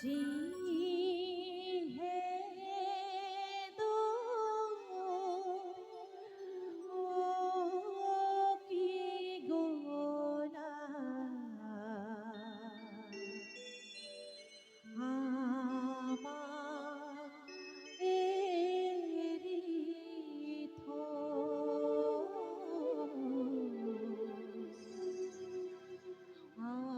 जी है दो की गोला আমারি থো আমারি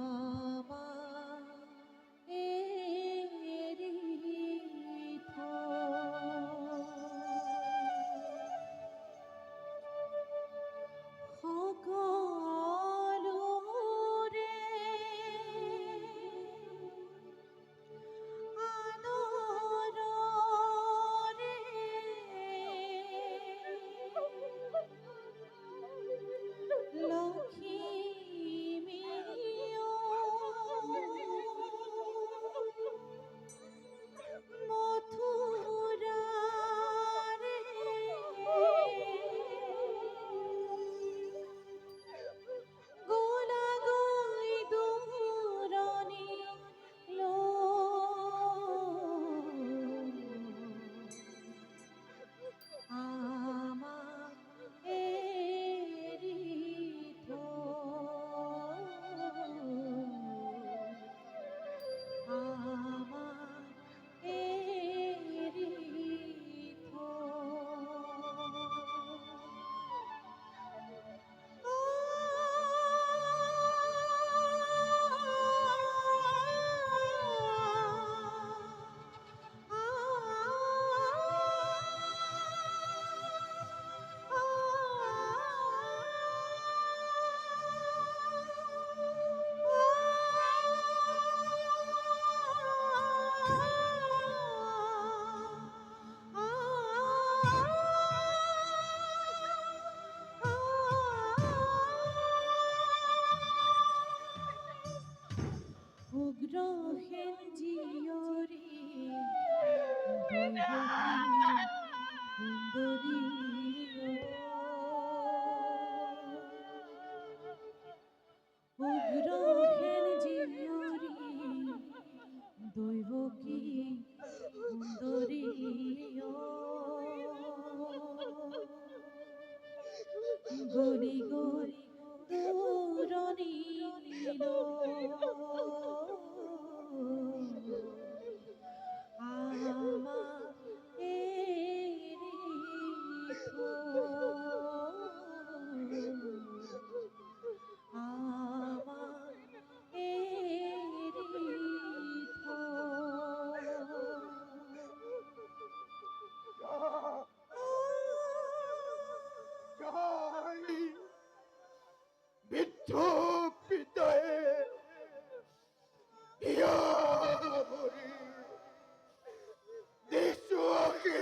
থো সকলরে আদরে লক্ষ্মীমিও মথুরারে গোলাগই দূরনি লো আমারি থো আমারি থো উগ্র হেঞ্জিয়রি সুন্দরী উগ্র হেঞ্জিয়রি দৈবকী সুন্দরী গরি গরি দূরনি লো আমারি থো আমারি থো জয় বৃদ্ধ পিতায়ে ইয়াবরি দেশকে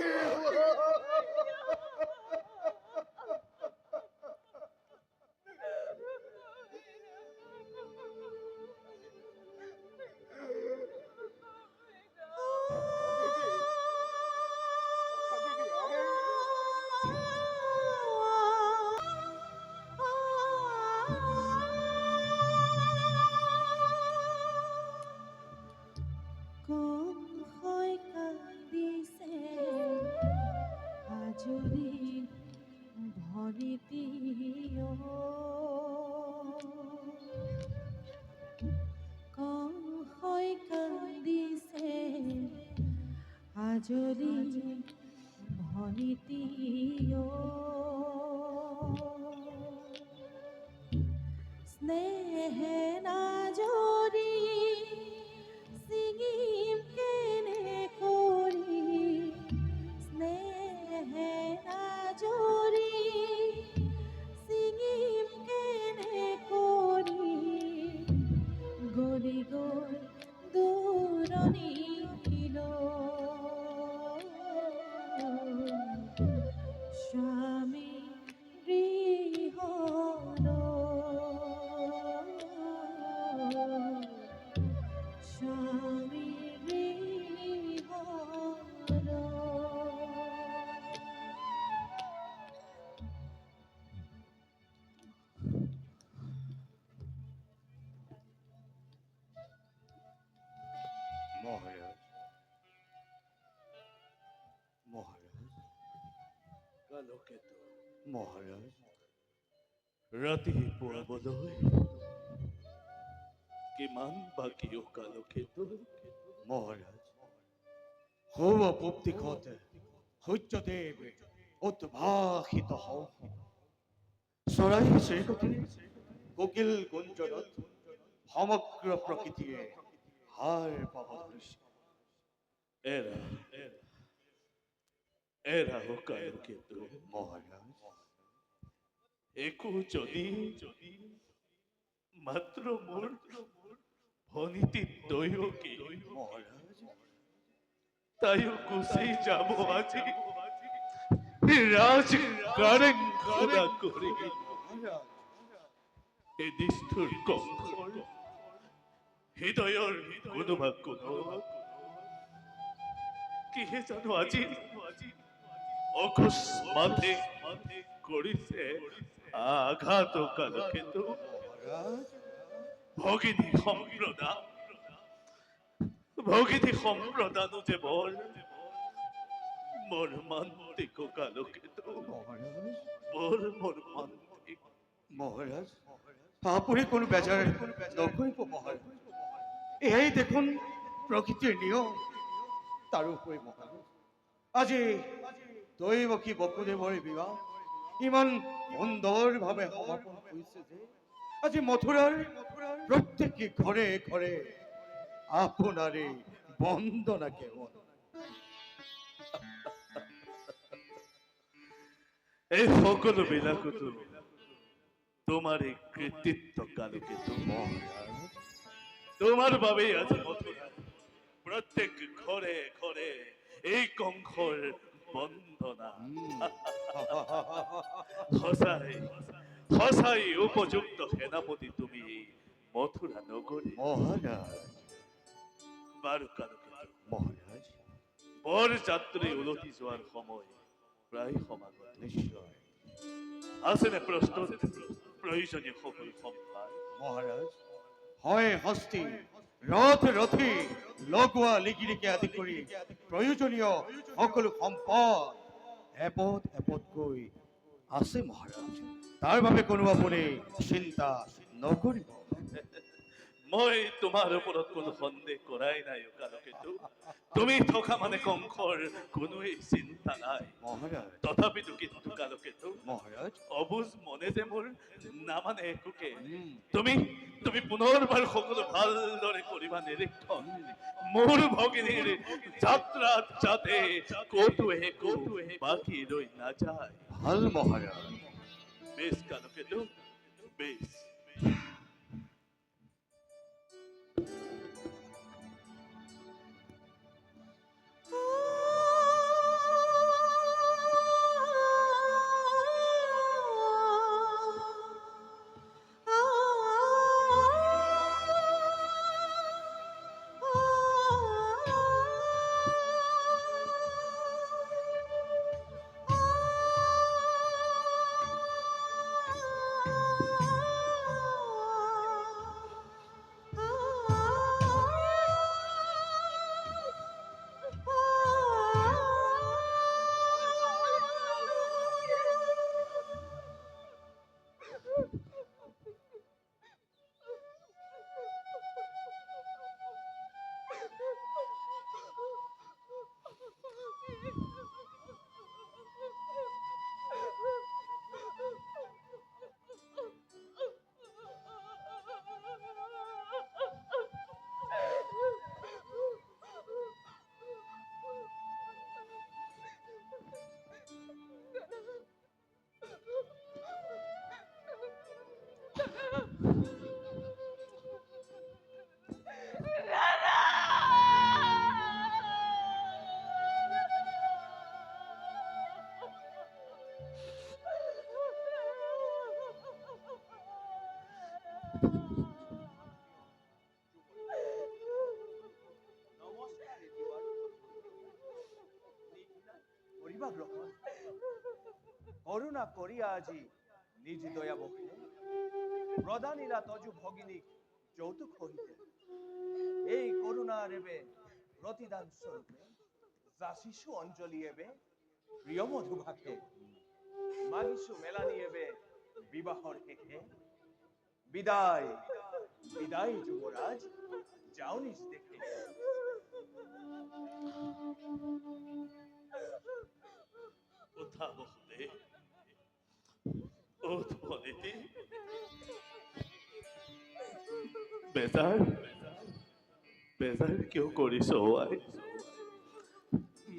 কম হয় কান্দিছে আজরি ভনিতীয় কম হয় কান্দিছে আজরি ভনিতীয় স্নেহে নাজরি সিঙিম কেনে করি স্নেহে নাজরি সিঙিম কেনে করি গরি গরি দূরনি লো স্বামী গৃহলো মহারাজ, মহারাজ, কালকেতু মহারাজ, ৰাতি পুৱাবলৈ কিমান বাকী অ কালকেতু? মহারাজ, পূব পূব দিশত সূৰ্যদেৱ উদ্ভাসিত হওক। চৰাই চিৰিকটি কোকিল গুঞ্জনত সমগ্ৰ প্ৰকৃতিয়ে হাৰ পাব ধৰিছে। এৰা এৰা অ কালকেতু, মহারাজ, একো যদি মাত্ৰ মোৰ ভনীতি দৈৱকী মহারাজ, তাইও গুচি যাব আজি ৰাজ কাৰেংঘৰা কৰি। মহারাজ, এই নিষ্ঠুৰ কংসৰ হৃদয়ৰ কোনোবা কোনোবা কিহে জানো আজি অকস্মাতে কৰিছে আঘাত কালকেতু। মহারাজ, ভগিনী সম্প্ৰদানো যে বৰ মৰ্মান্তিক কালকেতু, মহারাজ, বৰ মৰ্মান্তিক। মহারাজ, আপুনি কোনো বেজাৰ নকৰিব মহাৰাজ। এয়াই দেখোন প্ৰকৃতিৰ নিয়ম। তাৰোপৰি মহাৰাজ, আজি দৈৱকী বসুদেৱৰ বিবাহ ইমান সুন্দৰভাৱে সমাপন হৈছে যে আজি মথুৰাৰ প্ৰত্যেক ঘৰে ঘৰে আপোনাৰে বন্দনা কেৱল। এই সকলো বিলাকতো তোমাৰ এই কৃতিত্ব কালকেতু। মহাৰাজ, তোমার বাবে আছে মথুরা, প্রত্যেক ঘরে ঘরে এই কংসর বন্দনা। সঁচাই সঁচাই উপযুক্ত সেনাপতি তুমি এই মথুরা নগরী। মহারাজ, বাৰু কালকেতু, মহারাজ, বৰ যাত্ৰী উলটি যোৱাৰ সময় প্ৰায় সমাগত। নিশ্চয় আছেনে প্ৰস্তুত প্ৰয়োজনীয় সকলো সম্ভাৰ? মহারাজ, হয় হস্তি ৰথ ৰথী লগোৱা লিগিৰিকে আদি কৰি প্ৰয়োজনীয় সকলো সম্পদ এপদ এপদকৈ আছে মহাৰাজ। তাৰ বাবে কোনো আপুনি চিন্তা নকৰিব। মই তোমাৰ ওপৰত কোনো সন্দেহ কৰাই নাই অ কালকেতু। তুমি থকা মানে কংসৰ কোনোৱেই চিন্তা নাই। মহাৰাজ, তথাপিতো কিন্তু কালকেতু মহাৰাজ, অবুজ মনে যে মোৰ নামানে একোকে। উম, তুমি তুমি পুনৰবাৰ সকলো ভালদৰে কৰিবা নিৰীক্ষণ। মোৰ ভগিনীৰ যাত্ৰাত যাতে ক'তোৱে বাকী ৰৈ নাযায়। ভাল মহাৰাজ। বেশ কালকেতু, বেশ। করিবা গ্রহণ করুণা করিয়া আজি নিজ দয়া বহিলে প্রদানীরা তজু ভগিনী যৌতুক হইতে এই করুণা রেবে প্রতিদান স্বরূপে যা শিশু অঞ্জলি এবে প্রিয় মধুভাকে মাগিসু মেলানি এবে বিবাহর হেখে বিদায় বিদায় যুবরাজ যাও নিজ দেখে ওঠা বহুদে ওঠ বনেতে বেজাৰ বেজাৰ কিয় কৰিছ আই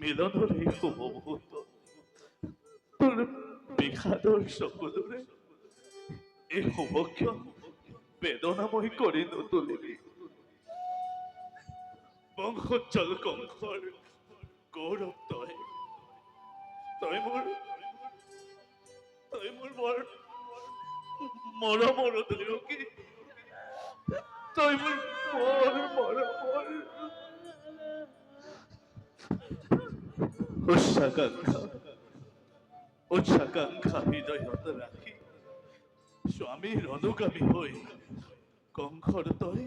মিলনৰ এই শুভ মুহূৰ্ত তোৰ বিষাদৰ চকুলোৰে এই শুভক্ষণ বেদনাময় কৰি নতুলিবি বংশোজ্জ্বল কংসৰ গৌৰৱ তই তই মোৰ বৰ মৰমৰ দুয়োগী তই মোৰ বৰ মৰমৰ উচ্চাকাংক্ষা হৃদয়ত ৰাখি স্বামীৰ অনুগামী হৈ কংসৰ তই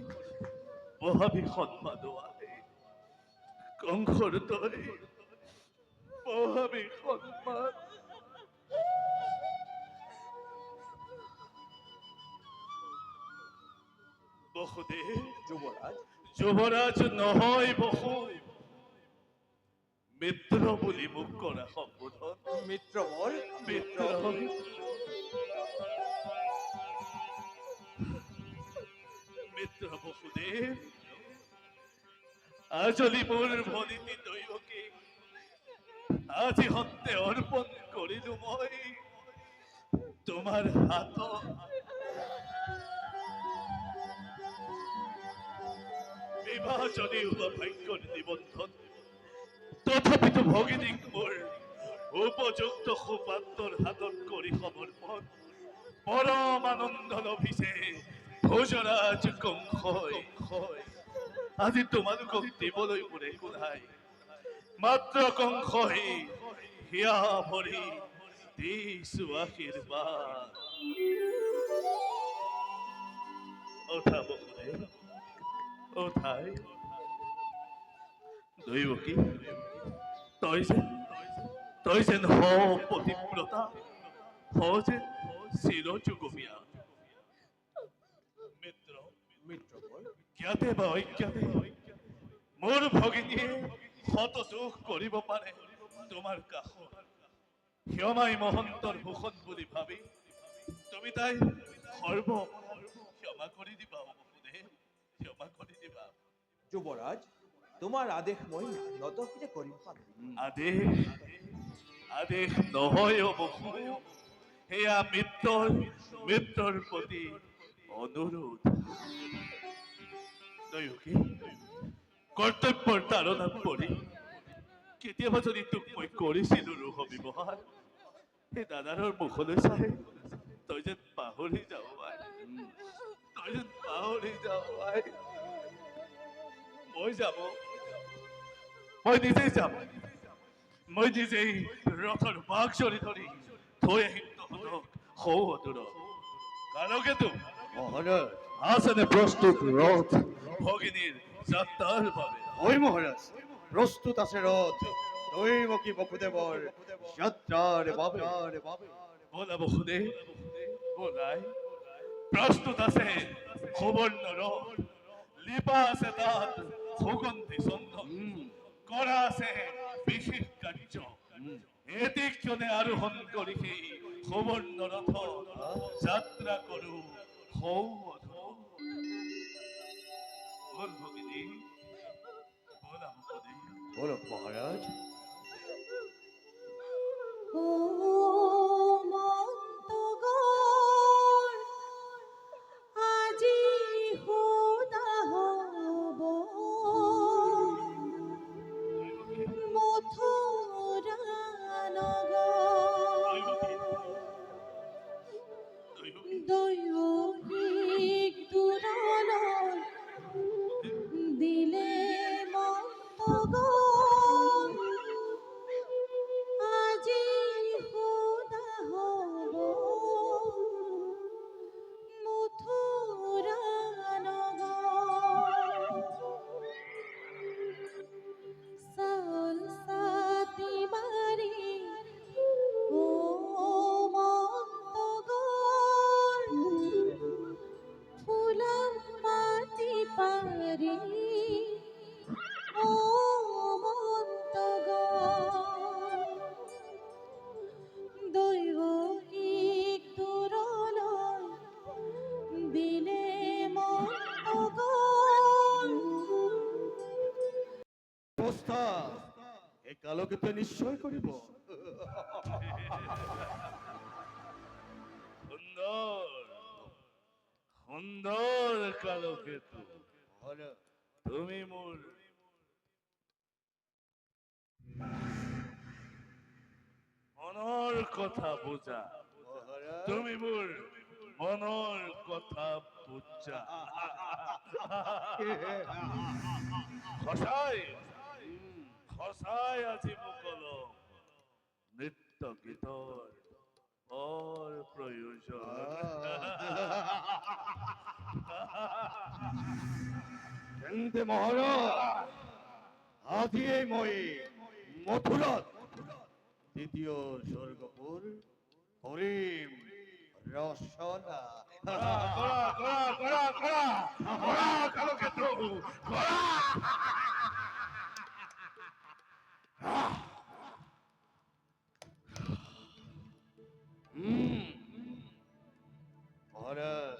বহাবি সন্মান আই কংসৰ তই বহাবি সন্মান বহুদেৱ যুবরাজ যুৱৰাজ নহয় বহু মিত্ৰ বুলি মোক কৰা সম্বোধন মিত্রবর মিত্ৰ মিত্ৰ বহুদেৱ আজলি মোৰ ভনীতি দৈৱকে আজি সত্য অৰ্পণ কৰিলো মই তোমাৰ হাতত বিবাহ যদিও বা ভাগ্যৰ নিবন্ধন তথাপিতো ভগিনীক মোৰ উপযুক্ত সুপাত্ৰৰ হাতত কৰি সমৰ্পণ পৰম আনন্দ লভিছে ভোজৰাজ কংসই আজি তোমালোকক দিবলৈ মোৰ একো নাই মাত্ৰ কংসই হিয়া ভৰি দিছো আশীৰ্বাদ ওঠা বহুদেৱ ওঠাই দৈৱকী তই যেন হ পতিব্ৰতা হ যেন চিৰযুগমীয়া মিত্ৰ মিত্রবর জ্ঞাতে বা অজ্ঞাতে মোৰ ভগিনীয়ে শত দোষ কৰিব পাৰে তোমাৰ কাষত ক্ষমাই মহন্তৰ ভূষণ বুলি ভাবি তুমি তাই সৰ্ব ক্ষমা কৰি দিবা বহুদেৱ ক্ষমা কৰি দিবা যুবরাজ তোমার আদেশ মই নত ফিরে করিম পাবি আদেশ নহয় অ বহু সেয়া মিত্ৰৰ প্ৰতি অনুৰোধ দৈৱকী কৰ্তব্যৰ তাৰণাত পৰি কেতিয়াবা যদি তোক মই কৰিছিলো ৰোহ ব্যৱহাৰ সেই দাদাৰৰ মুখলৈ চাই তই যেন পাহৰি যাও আই তই যেন পাহৰি যাও আই মই যাব মই নিজেই যাম মই নিজেই ৰথৰ বাঘ চৰি ধৰি থৈ আহিম তহঁতক সৌদূৰত কাৰকেতো মহারাজ আছেনে প্ৰস্তুত ৰথ ভগিনীৰ যাত্ৰাৰ বাবে হয় মহারাজ প্রস্তুত আছে রথ দৈবকী বসুদেবর যাত্রার বাবে বলা বহুদেৱ বলাই প্ৰস্তুত আছে সুবৰ্ণ ৰথ লিপা আছে তাত সুগন্ধি চন্দন কৰা আছে বিশেষ কাৰ্য এদিকজনে আৰোহণ কৰি সেই সুবৰ্ণ ৰথত যাত্ৰা কৰো বল ভগিনী বলা বহুদেৱ বলো মহারাজ ও মন্তগণ আজি হোদা হব মথুরা নগর দৈবিক দুরালয় দিলে মন্তগণ আজি এই কালোকে তো নিশ্চয় করিব। সুন্দর সুন্দর কালো কেতু, মহারাজ, তুমি মোর মনৰ কথা বুঝা, মহারাজ, তুমি মোর মনৰ কথা বুঝা। খসাই খসাই আজি মুকলম নৃত্য গীতৰ বৰ প্ৰয়োজন। তেন্তে মহারাজ, আজিয়ে মই মথুরাত দ্বিতীয় স্বর্গপুর হরিম রসনা। কড়া কড়া কড়া কড়া কড়া কালো কেতু কড়া। মহারাজ,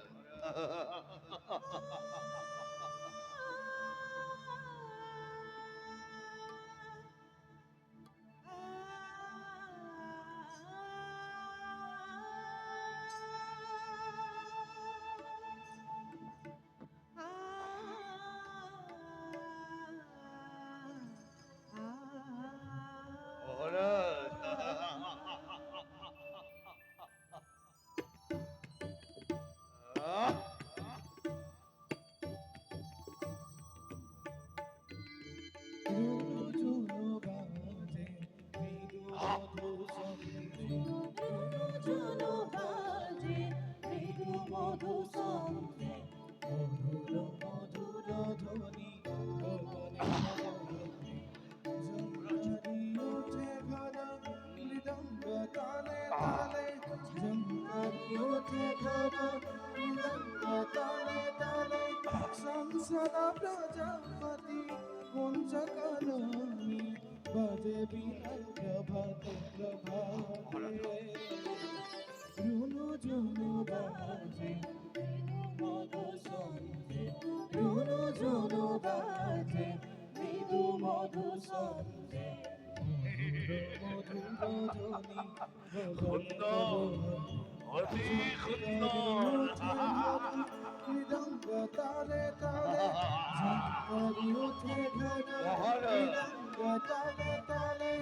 মহারাজ, ঝুনু বাজে মৃদু মধু সন্ধে মধুর মধুর ধ্বনি ঝঙ্কারি ওঠে ঘন মৃদঙ্গ তালে তালে ঝঙ্কারি ওঠে ঘন মৃদঙ্গ তালে তালে সংসার প্রজাপতি কুঞ্জকলমি বাজে বিনা প্রভাতে প্রভাতে রুনু ঝুনু বাজে মধু সন্ধে রুনু ঝুনু বাজে মৃদু মধু সন্ধে সুন্দর অতি সুন্দর। মৃদঙ্গ তালে তালে ঝঙ্কারি ওঠে ঘন মৃদঙ্গ তালে তালে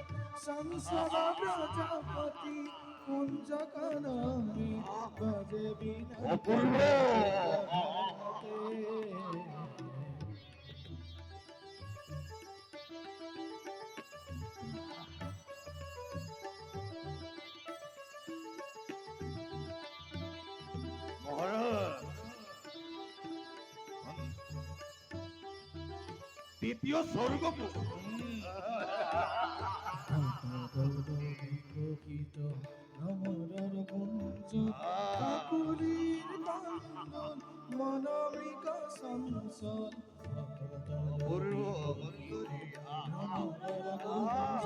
সংসার প্রজাপতি কুঞ্জ কলমি বাজে বিনা অপূর্ব। মহারাজ, দ্বিতীয় স্বর্গপুর বিকশিত ভ্রমরের কুঞ্জ কাকুলির কান্দন মনমিক সংসদ অপূর্ব ভ্রমরের কুঞ্জ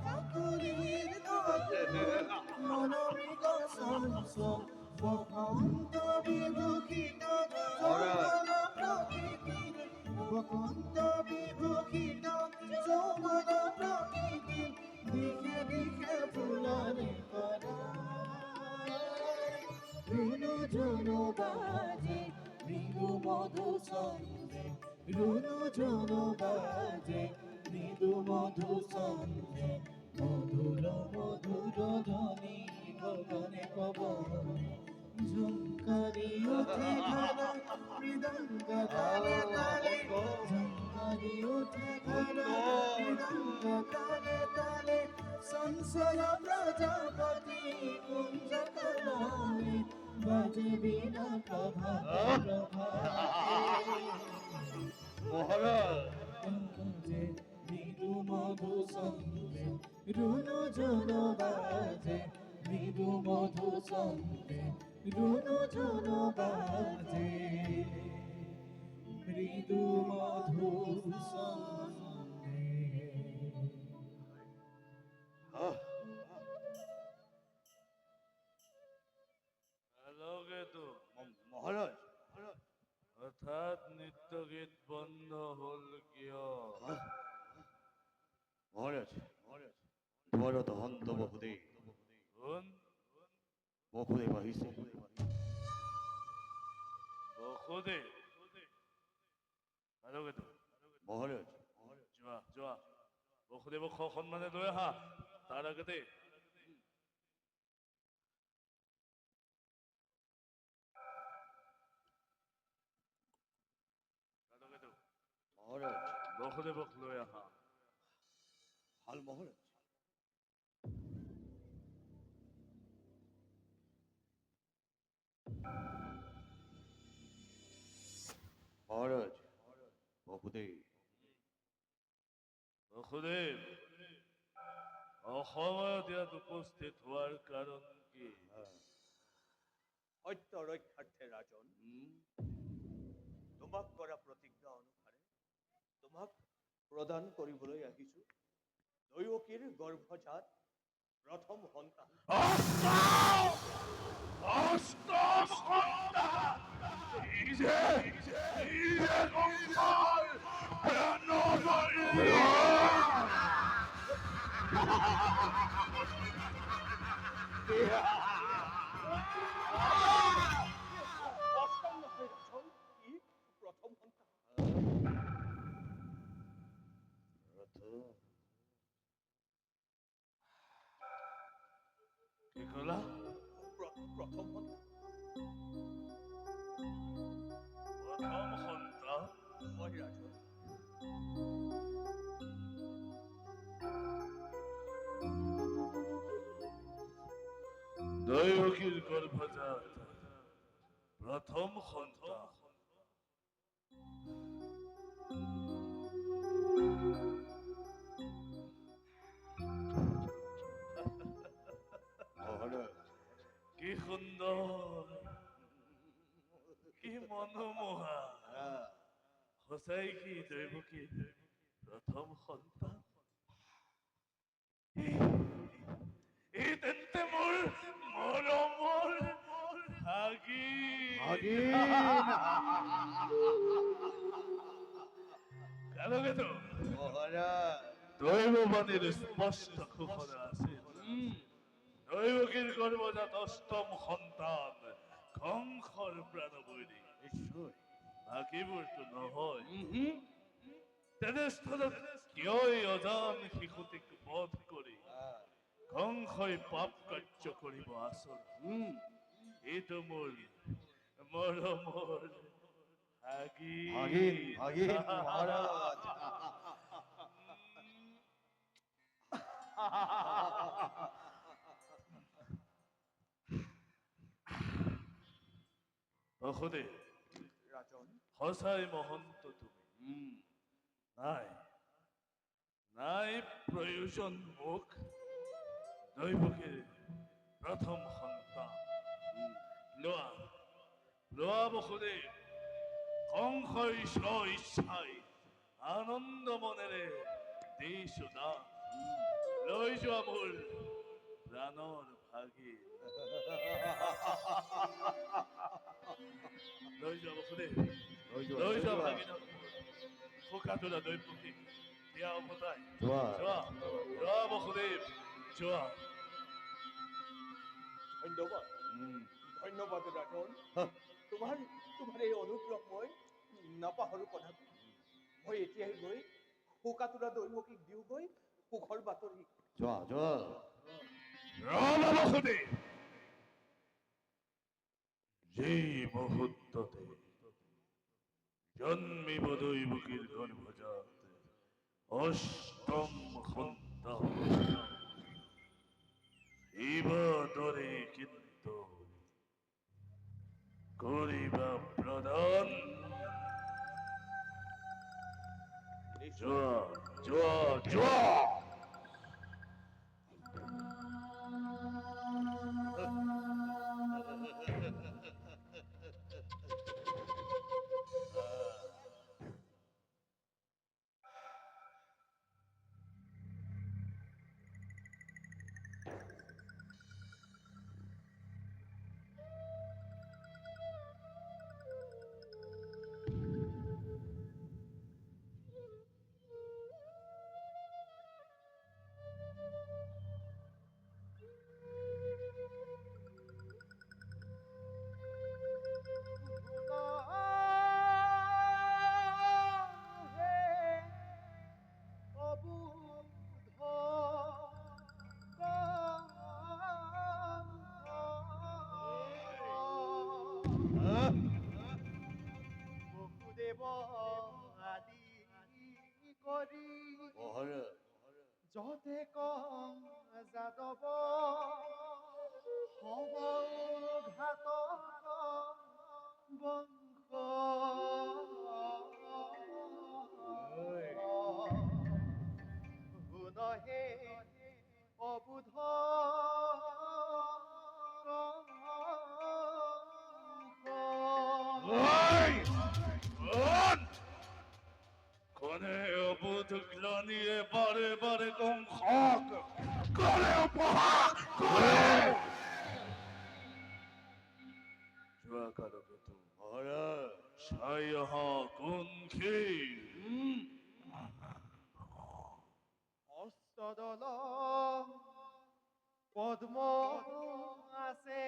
কাকুলির কান্দন মনমিক সংসদ বসন্ত বিভূষিত যৌবন প্রকৃতির বসন্ত বিভূষিত যৌবন প্রকৃতির দিকে দিকে ফুলরে রুনু ঝুনু বাজে মৃদু মধু সন্ধে রুনু ঝুনু বাজে মৃদু মধু সন্ধে মধুর মধুর ধ্বনি গগনে পবনে ঝঙ্কারি ওঠে ঘন মৃদঙ্গ তালে তালে ঝঙ্কারি ওঠে ঘন মৃদঙ্গ তালে তালে সংশয় প্রজাপতি কুঞ্জ কলমি বাজে বিনা প্রভাতে প্রভাতে মহারাজ, বাজে মৃদু মধু সন্ধে রুনু ঝুনু বাজে মৃদু মধু সন্ধে রুনু ঝুনু বাজে মৃদু মধু সন্ধে। কালো কেতু, মহারাজ, হঠাৎ নৃত্য গীত বন্ধ হল কিয়? মহারাজ তোমারও তো হন্ত বহুদেব কোন বহুদেব আহিছে বসুদেৱ আৰু কেতো মহারাজ যোৱা যোৱা বসুদেৱক সন্মানে লৈ আহা তাৰ আগতে মহারাজ বসুদেৱক লৈ আহা ভাল মহারাজ মহারাজ বহুদেব বসুদেৱ অসময়ত ইয়াত উপস্থিত হোৱাৰ কাৰণ কি সত্য ৰক্ষাৰ্থে ৰাজন তোমাক কৰা প্ৰতিজ্ঞা অনুসাৰে তোমাক প্ৰদান কৰিবলৈ আহিছো দৈৱকীৰ গৰ্ভজাত প্ৰথম সন্তান অষ্টম সন্তান ইজে কংসৰ প্ৰণয়ী অষ্টম নহয় ৰাজন ই প্ৰথম সন্তান কি ক'লা প্ৰথম সন্তান প্ৰথম সন্তান হয় ৰাজন দৈৱকীৰ গৰ্ভজাত প্ৰথম সন্তান মহারাজ কি সুন্দৰ কি মনোমোহা সঁচাই কি দৈৱকীৰ প্ৰথম সন্তান এই তেন্তে মোৰ মৰমৰ ভাগিন কালকেতো মহারাজ দৈৱবাণীৰ স্পষ্ট ঘোষণা আছিল দৈৱকীৰ গৰ্ভজাত অষ্টম সন্তান কংসৰ প্ৰাণবৈৰী নিশ্চয় বাকীবোৰতো নহয় তেনেস্থলত কিয় এই অজান শিশুটিক বধ কৰি কংসই পাপ কাৰ্য কৰিব আচল এইটো মোৰ মৰমৰ ভাগিন ভাগিন মহারাজ বসুদেৱ ৰাজন সঁচাই মহন্ত তুমি নাই নাই প্ৰয়োজন মোক দৈৱকীৰ প্ৰথম সন্তান লোৱা লোৱা বসুদেৱ কংসই স্ব ইচ্ছাই আনন্দ মনেৰে দিছো দান লৈ যোৱা মোৰ প্ৰাণৰ ভাগিন লৈ যোৱা বসুদেৱ লৈ যোৱা ভাগিনক শোকা তোলা দৈৱকীক দিয়া অৱতাই যোৱা যোৱা যোৱা বসুদেৱ যোৱা ধন্যবাদ ধন্যবাদ ৰাজন তোমাৰ তোমাৰ এই অনুগ্ৰহ মই নাপাহৰো কথাটো মই এতিয়াই গৈ শোকাতুৰা দৈৱকীক দিওঁগৈ সুখৰ বাতৰি যোৱা যোৱা ৰবা বসুদেৱ যেই মুহূৰ্ততে জন্মিব দৈৱকীৰ গৰ্ভজাত অষ্টম সন্তান শিৱদৰে কিন্তু কৰিবা প্ৰদান যোৱা যোৱা যোৱা যতে কম যাদৱ হব ঘাতক বংশ শুনহে অবুধ ওই! কোন? কোনে অবুধ গ্লানিয়ে বারে বারে কংখক করে উপহার করে জুয়াকারকতু মহারাজ সাইহ কুঙ্খি অষ্টদল পদ্ম আছে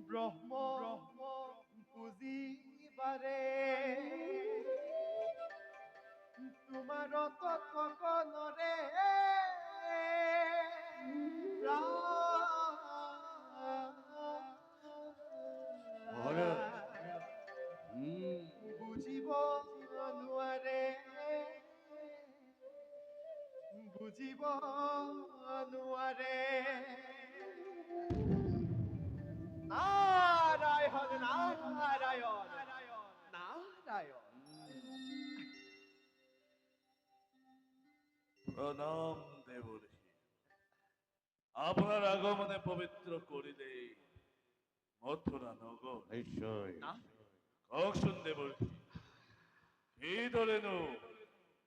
ব্ৰহ্ম পুজিবাৰে তোমাৰ তৎকনৰে বুজিব নোৱাৰে বুজিব নোৱাৰে নাৰায়ণ নাৰায়ণ নাৰায়ণ প্রণাম দেবর্ষি আপনার আগমনে পবিত্র করিলে মথুরা নগর নিশ্চয় কখন দেবর্ষি কি ধরেনু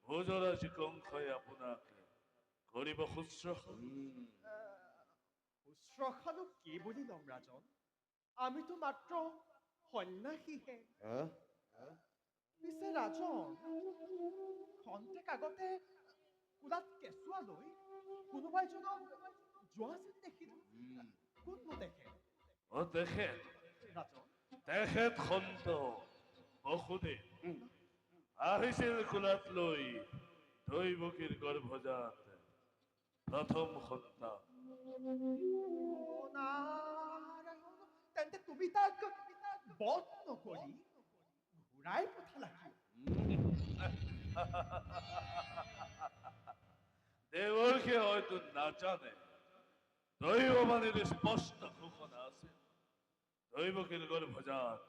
ভোজরাশি কংক্ষয় আপনাকে করিব শুশ্রূষা শুশ্ৰূষানো কি বুলি ল'ম ৰাজন আমিতো মাত্ৰ সন্ন্যাসীহে পিছে ৰাজন খন্তেক আগতে কোলাত কেঁচুৱা লৈ কোনোবা এজনক যোৱা যেন দেখিলো কোননো তেখেত ও দেখেন ৰাজন তেখেত সন্ত বসুদেৱ আহিছিল কোলাত লৈ দৈৱকীৰ গৰ্ভজাত প্ৰথম সন্তান নাৰায়ণ তেন্তে তুমি তাক বধ নকৰি ঘূৰাই পঠালা কিয় দেবর্ষি হয়তো না জানে দৈববাণীর স্পষ্ট ঘোষণা আছে দৈবকীর গর্ভজাত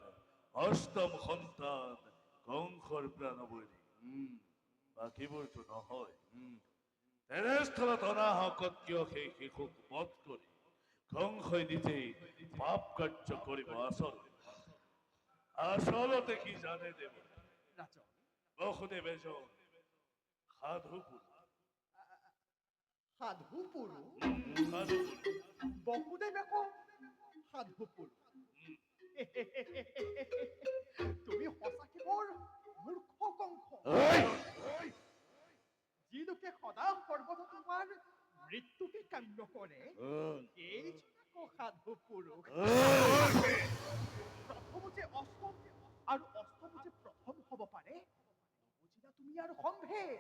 অষ্টম সন্তান কংসৰ প্ৰাণবলী বাকীবোৰতো নহয় তেনেস্থলত অনাহকত কিয় সেই শিশুক বধ কৰি কংসই নিজেই পাপ কাৰ্য কৰিব আচলতে কি জানে দেৱ ৰাজন বসুদেৱ এজন সাধু পুৰুষ সাধু পুৰুষ সাধু পুৰুষ বসুদেৱ আকৌ সাধু পুৰুষ তুমি সঁচাকে বৰ মূৰ্খ কংস যি লোকে সদা সৰ্বদা তোমাৰ মৃত্যুকে কাম্য কৰে এইজন আকৌ সাধু পুৰুষ প্ৰথম যে অষ্টম আৰু অষ্টম যে প্ৰথম হ'ব পাৰে বুজিলা তুমি আৰু সম্ভেদ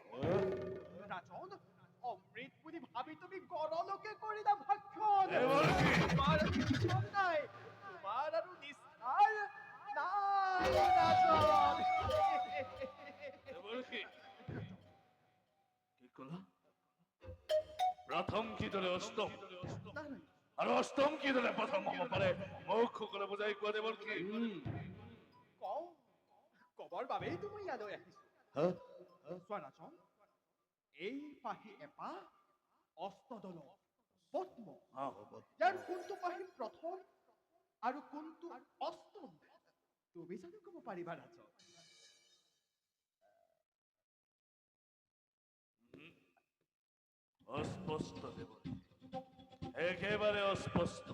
ৰাজন অমৃত বুলি ভাবি তুমি গৰলৈকে কৰিলা ভক্ষণ তোমাৰ আৰু নিষ্ঠাৰ নাই তোমাৰ আৰু নিষ্ঠাৰ নাই ৰাজন দেবর্ষি কি কলা প্ৰথম কি দৰে অষ্টম আৰু অষ্টম কি দৰে প্ৰথম হ'ব পাৰে মোক সকলো বুজাই কোৱা দেবৰ্ষি কওঁ কবৰ বাবেই তুমি ইয়ালৈ আহিছো চোৱা ৰাজন এই পাহি এপাহ অষ্টদল পদ্ম ইয়াৰ কোনটো পাহি প্ৰথম আৰু কোনটো অষ্টম তুমি জানো ক'ব পাৰিবা ৰাজন অস্পষ্ট দেবৰ্ষি একেবাৰে অস্পষ্ট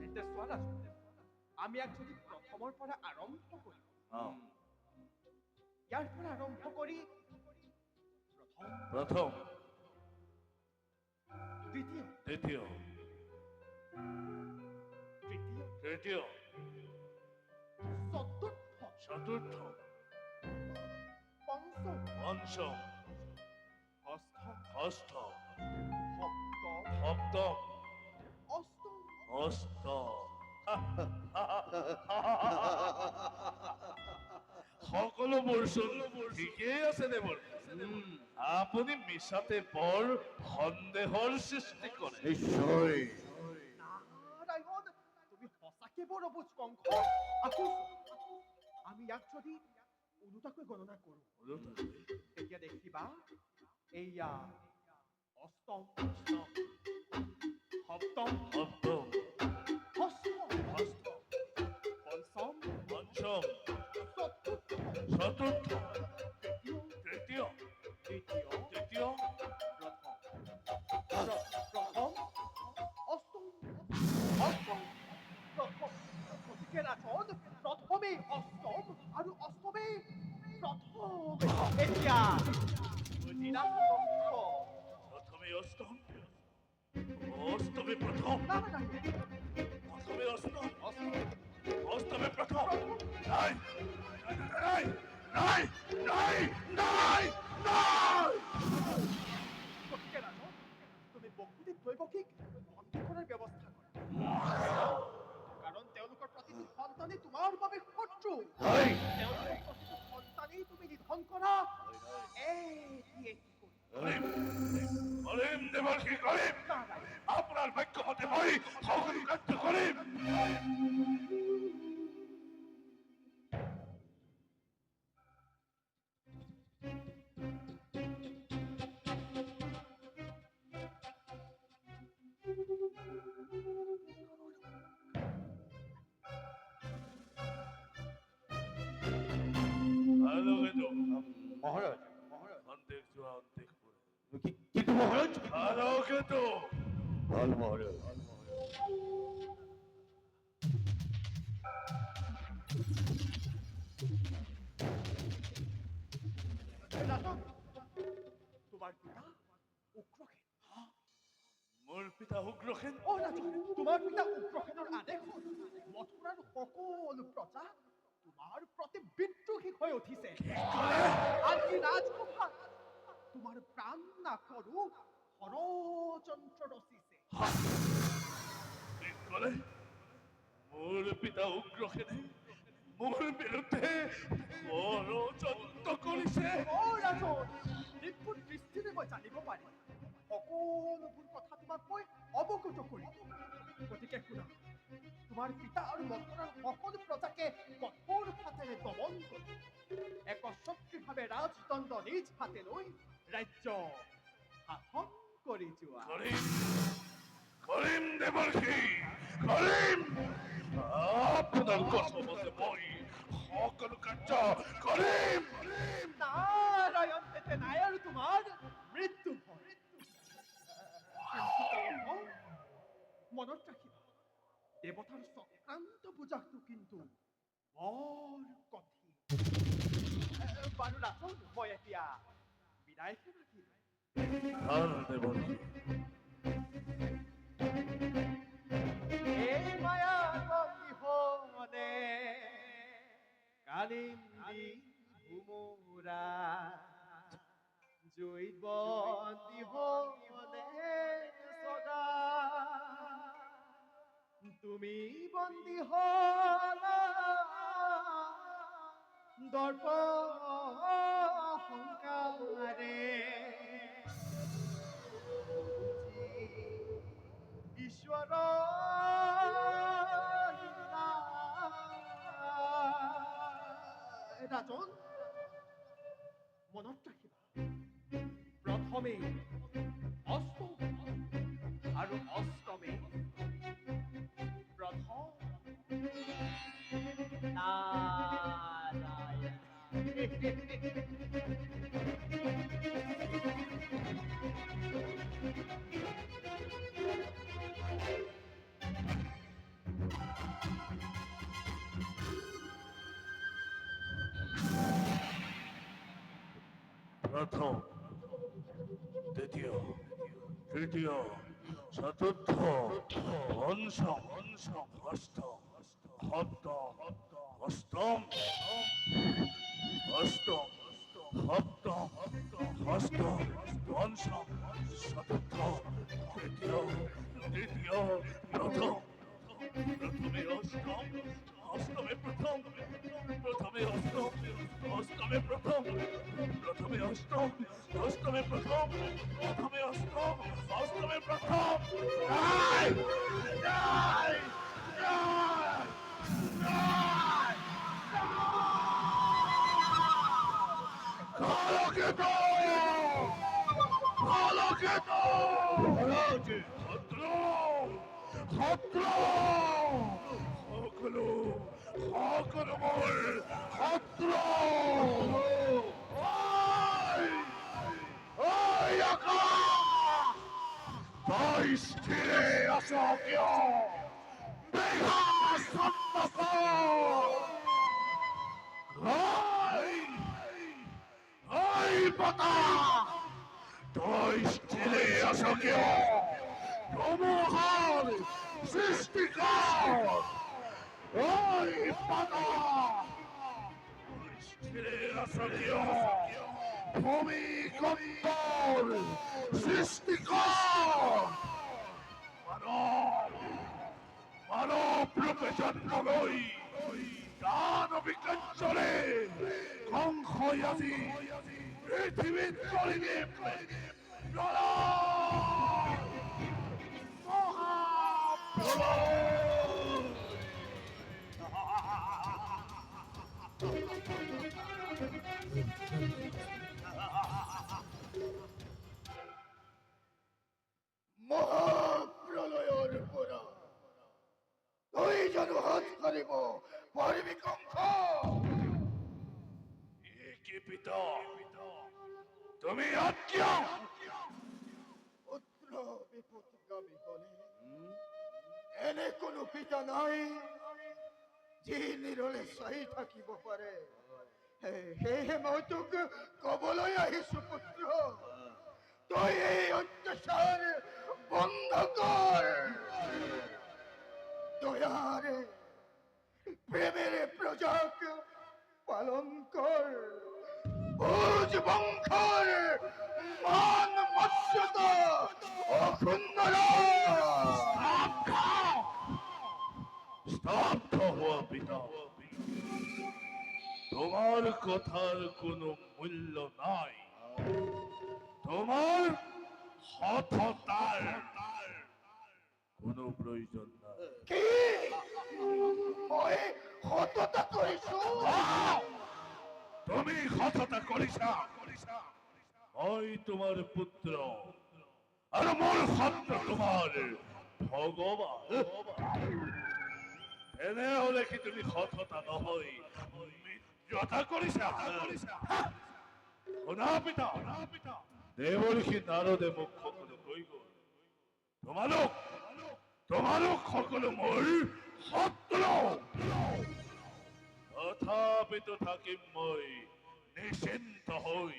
এতিয়া চোৱা ৰাজন আমি ইয়াক যদি প্ৰথমৰ পৰা আৰম্ভ কৰিম ইয়াৰ পৰা আৰম্ভ কৰি প্ৰথম দ্বিতীয় দ্বিতীয় তৃতীয় তৃতীয় চতুৰ্থ চতুৰ্থ পঞ্চম পঞ্চম ষষ্ঠ ষষ্ঠ সপ্তম সপ্তম অষ্টম অষ্টম সকলোবোৰ ঠিকেই আছে দেৱৰ। আপুনি মিছাতে বৰ সন্দেহৰ সৃষ্টি কৰে। নিশ্চয় নাৰায়ণ, তুমি সঁচাকে বৰ অবুজ কংস। আকৌ আমি ইয়াক যদি ওলোটাকৈ গণনা কৰো, তেতিয়া দেখিবা এইয়া অষ্টম, সপ্তম, সপ্তম, ষষ্ঠম, পঞ্চম, পঞ্চম, চতুৰ্থ, চতুৰ্থ, তৃতীয়, তৃতীয়, তৃতীয়, তৃতীয়, প্ৰথম, প্ৰথম, অষ্টম, অষ্টম, প্ৰথম। গতিকে ৰাজন, প্ৰথমেই অষ্টম আৰু অষ্টমেই প্ৰথম। এতিয়া বুজিলা কংস? প্ৰথমে অষ্টম, অষ্টমে প্ৰথম, নাৰায়ণ, প্ৰথমে অষ্টম, অষ্টম, অষ্টমে প্ৰথম। নাই, নাই, নাই, নাই, নাই, নাই। গতিকে ৰাজন, তুমি বসুদেৱ দৈৱকীক বন্দী কৰাৰ ব্যৱস্থা কৰা। কাৰণ তেওঁলোকৰ প্ৰতিটো সন্তানেই তোমাৰ বাবে শত্ৰু। হয় তেওঁলোকৰ প্ৰতিটো সন্তানেই তুমি নিধন কৰা। এটিয়ে কি কৰিম? কৰিম দেৱৰ্ষি কৰিম। নাৰায়ণ, আপোনাৰ বাক্য মতে মই সকলো কাৰ্য কৰিম। আলোকেতো মহারাজ অন্তেক যোৱা অন্তেক পৰে। কিন্তু মহারাজ আলোকেতো ভাল মহারাজ ৰাজন, তোমাৰ পিতা উগ্ৰসেন। মোৰ পিতা উগ্ৰসেন। অ ৰাজন, তোমাৰ পিতা উগ্ৰসেনৰ আদেশত মথুৰাৰ সকলো প্ৰজা তোমাৰ প্ৰতি বিদ্ৰোহী হৈ উঠিছে। আনকি ৰাজকুমাৰ তোমাৰ প্ৰাণ নাশৰো ষড়যন্ত্ৰ ৰচিছে। কি ক'লে? মোৰ পিতা উগ্ৰসেনে মোৰ বিৰুদ্ধে ষড়যন্ত্ৰ কৰিছে। অ ৰাজন, নিপুণ দৃষ্টিৰে মই জানিব পাৰিম। সকলোবোৰ কথা তোমাক মই অৱগত কৰিম। গতিকে শুনা, তোমাৰ পিতা আৰু মথুৰাৰ সকলো প্ৰজাকে কঠোৰ হাতেৰে দমন কৰি একচ্ছত্ৰীভাৱে ৰাজদণ্ড নিজ হাতে লৈ ৰাজ্য শাসন কৰি যোৱা। কৰিম, কৰিম দেৱৰ্ষি, কৰিম। আপোনাৰ কচমতে মই সকলো কাৰ্য কৰিম। নাৰায়ণ, তেতে নাই আৰু তোমাৰ মৃত্যু ভয়। কিন্তু কংস, মনত ৰাখিবা, দেৱতাৰ চক্ৰান্ত বুজাটো কিন্তু বৰ কঠিন। বাৰু ৰাজন, মই এতিয়া বিদায়হে মাতিম। ভাল দেৱৰ্ষি। এই মায়া বিহনে কালিন্দী ভোমোৰা জুইত বন্দী হলে সদা। তুমি বন্দী হলা দৰ্প অহংকাৰে। ঈশ্বৰ ৰাজন, মনত ৰাখিবা, প্ৰথমে অষ্টম আৰু অষ্টমে প্ৰথম। প্রথম, দ্বিতীয়, তৃতীয়, চতুর্থ, পঞ্চম, অষ্টম, সপ্তম, অষ্টম, অষ্টম, সপ্তম, অষ্টম, পঞ্চম, চতুর্থ, তৃতীয়, প্রথম। প্রথমে অষ্টম, অষ্টমে প্রথম, প্রথমে অষ্টম, অষ্টমে প্রথম, প্রথমে অষ্টম, অষ্টমে প্রথম, প্রথমে অষ্টম, অষ্টমে প্রথম। নাই! নাই! নাই! নাই! কালকেতু! কালকেতু! ভদ্র! ভদ্র! সকলো, সকলো মোর ভদ্র! ওই! ওই আকাশ! তাই স্থিরে আসো কেউ! মেঘা সন্মুখ! ওই! ওই বাতাস! তাই স্থিরে আসো কেউ! প্রমোহন সৃষ্টিকর! ওই বাতাস! তাই স্থিরে আসো কেউ! ভূমিকম্পর সৃষ্টিকর! মানব, মানব রূপে জন্ম লই দানবিক অঞ্চলে কংসই আজি পৃথিবীর তরিণে প্রলয়! মহাপ্রলয়! মহাপ্রলয়ৰ পৰা তই জানো হাত সাৰিব পাৰিবি কংস? কি পিতা, তুমি আজ্ঞা! পুত্ৰ বিপদগামী হলে এনে কোনো পিতা নাই যি নিৰলে চাই থাকিব পাৰে। সেয়েহে মই তোক কবলৈ আহিছো পুত্ৰ, তই এই অত্যাচাৰ বন্ধ কৰ। দয়াৰে প্ৰেমেৰে প্ৰজাক পালন কৰ। ভোজ বংশৰ মান মৰ্যাদা অক্ষুণ্ণ স্তব্ধ! স্তব্ধ হওয়া পিতা, তোমার কথার কোনো মূল্য নাই। তোমার হঠতার কোনো প্রয়োজন নাই। কি মই সততা কৰিছো? তুমি হঠতা করিছা, মই তোমার পুত্র আর মোর সত্য তোমার ভগবান। এনে হলে কি তুমি হঠতা নহই মিত্রতা করিছা? শুনা পিতা, দেৱৰ্ষি নাৰদে মোক সকলো কৈ গল, তোমালোক সকলো মোৰ শত্ৰু। তথাপিতো থাকিম মই নিশ্চিন্ত হৈ।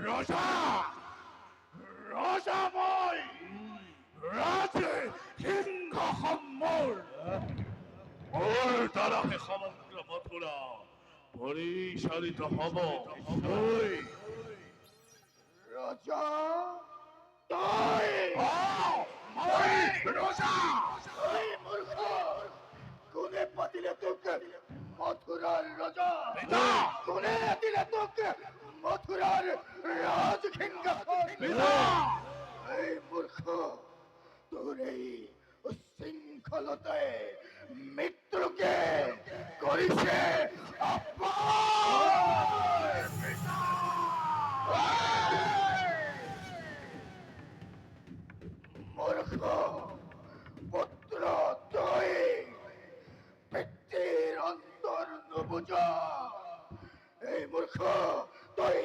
ৰজা, ৰজা মই, ৰাজে সিংহাসন মোৰ। মোৰ দ্বাৰাহে সমগ্ৰ মথুৰা পৰিচালিত হব। ঐ, ৰজা তই? মই ৰজা। ঐ মূৰ্খ, কোনে পাতিলে তোক মথুৰাৰ ৰজা? পিতা! কোনে দিলে তোক মথুৰাৰ ৰাজসিংহাসন? পিতা! এই মূৰ্খ, তোৰ এই উচ্ছৃংখলতাই মৃত্যুকে কৰিছে অপায়। মূৰ্খ পুত্ৰ তই, পিতৃৰ অন্তৰ নুবুজা। এই মূৰ্খ তই,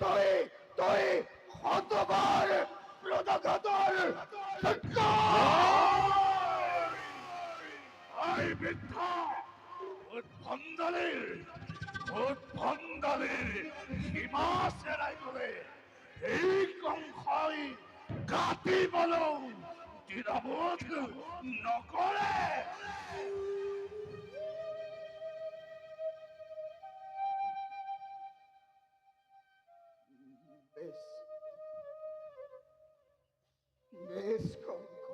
তই তই শতবাৰ প্ৰজাঘাতৰ এই বৃদ্ধা উদ্ভণ্ডালীৰ সীমা চেৰাই গলে এই কংসই কাটিবলৈও দ্বিধাবোধ নকৰে। বেশ বেশ কংস,